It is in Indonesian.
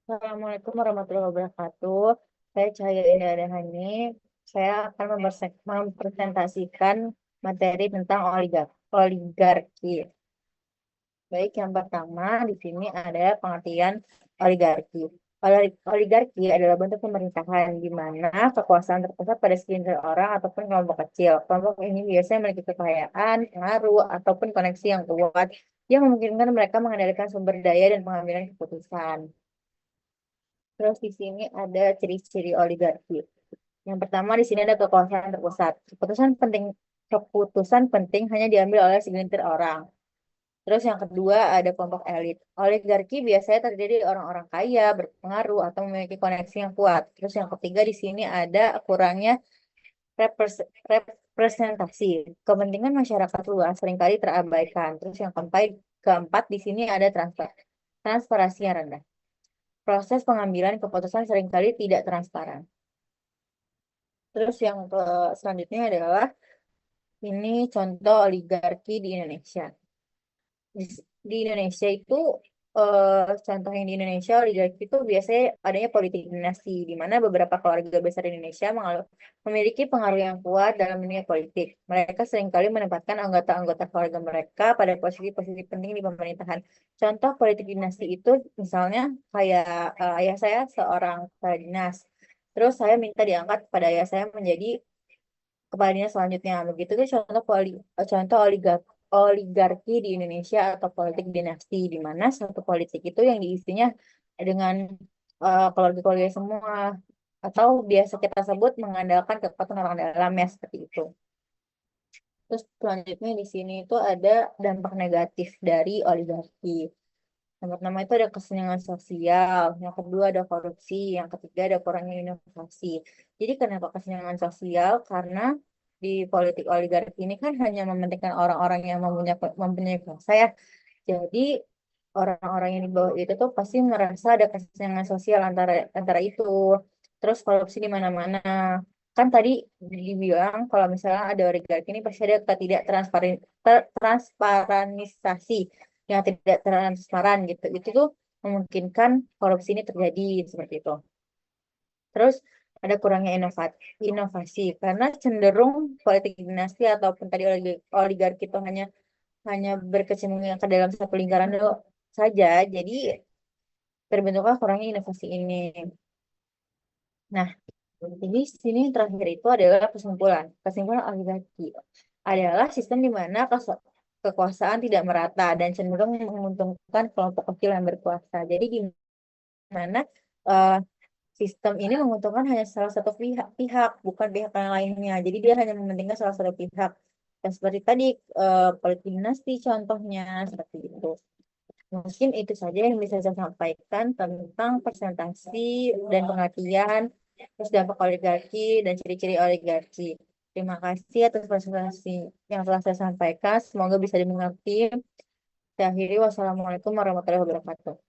Assalamualaikum warahmatullahi wabarakatuh. Saya Cahaya Indah Dahani. Saya akan mempresentasikan materi tentang oligarki. Baik, yang pertama di sini ada pengertian oligarki. Oligarki adalah bentuk pemerintahan di mana kekuasaan terpusat pada segelintir orang ataupun kelompok kecil. Kelompok ini biasanya memiliki kekayaan, pengaruh, ataupun koneksi yang kuat yang memungkinkan mereka mengendalikan sumber daya dan pengambilan keputusan. Terus di sini ada ciri-ciri oligarki. Yang pertama di sini ada kekuasaan terpusat. Keputusan penting hanya diambil oleh segelintir orang. Terus yang kedua ada kelompok elit. Oligarki biasanya terjadi di orang-orang kaya, berpengaruh atau memiliki koneksi yang kuat. Terus yang ketiga di sini ada kurangnya representasi. Kepentingan masyarakat luas seringkali terabaikan. Terus yang keempat di sini ada transparansi yang rendah. Proses pengambilan keputusan seringkali tidak transparan. Terus yang selanjutnya adalah ini contoh oligarki di Indonesia. Di Indonesia itu contoh yang di Indonesia oligarki itu biasanya adanya politik dinasti di mana beberapa keluarga besar Indonesia memiliki pengaruh yang kuat dalam dunia politik. Mereka seringkali menempatkan anggota-anggota keluarga mereka pada posisi-posisi penting di pemerintahan. Contoh politik dinasti itu misalnya kayak ayah saya seorang kepala dinas. Terus saya minta diangkat pada ayah saya menjadi kepala dinas selanjutnya. Begitu itu contoh oligarki di Indonesia atau politik dinasti di mana satu politik itu yang diisinya dengan keluarga-keluarga semua atau biasa kita sebut mengandalkan kekuatan orang dalamnya seperti itu. Terus selanjutnya di sini itu ada dampak negatif dari oligarki. Yang pertama itu ada kesenjangan sosial, yang kedua ada korupsi, yang ketiga ada kurangnya inovasi. Jadi kenapa kesenjangan sosial? Karena di politik oligarki ini kan hanya mementingkan orang-orang yang mempunyai kuasa ya. Jadi orang-orang yang di bawah itu tuh pasti merasa ada kesenjangan sosial antara antara itu. Terus korupsi di mana-mana. Kan tadi dibilang kalau misalnya ada oligarki ini pasti ada transparansiasi yang tidak transparan gitu. Itu tuh memungkinkan korupsi ini terjadi seperti itu. Terus ada kurangnya inovasi karena cenderung politik dinasti ataupun tadi oligarki itu hanya berkecimpung ke dalam satu lingkaran dulu saja. Jadi terbentuklah kurangnya inovasi ini. Nah, jadi sini terakhir itu adalah kesimpulan. Kesimpulan oligarki adalah sistem di mana kekuasaan tidak merata dan cenderung menguntungkan kelompok kecil yang berkuasa. Jadi di mana eh, sistem ini menguntungkan hanya salah satu pihak, bukan pihak yang lainnya. Jadi dia hanya mementingkan salah satu pihak. Dan seperti tadi politik dinasti contohnya seperti itu. Mungkin itu saja yang bisa saya sampaikan tentang presentasi dan pengertian, terus dampak oligarki dan ciri-ciri oligarki. Terima kasih atas presentasi yang telah saya sampaikan. Semoga bisa dimengerti. Saya akhiri, wassalamualaikum warahmatullahi wabarakatuh.